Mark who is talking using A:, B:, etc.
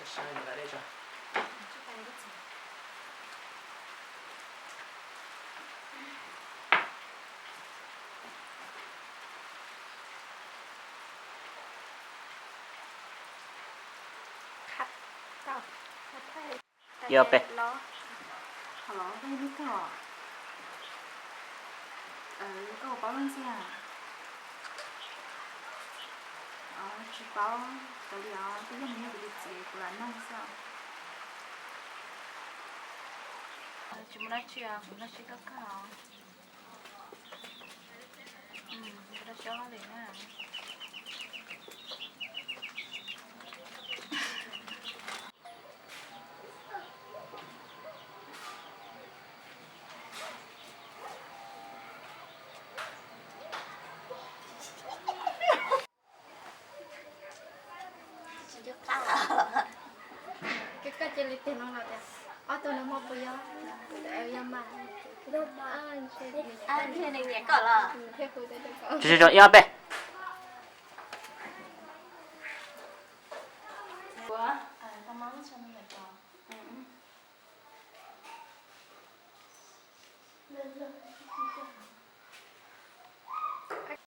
A: 시간이来着。
B: 옆에.
C: Hello, baby girl. Có một báo lên xe à? Chị báo tới đi à, bây giờ mình đi chị của anh năm sao? 주문할지야, 문화씨 kakao. 그렇죠, 하리나.
D: 끝까지 리테는 거야. Tôi nó một bây giờ, em mà,
C: Anh thế này nhẹ cỡ là.
D: theo tôi đây có.
B: 주시죠. 이 앞에.
C: Ủa? Tao mắm cho nó mệt rồi.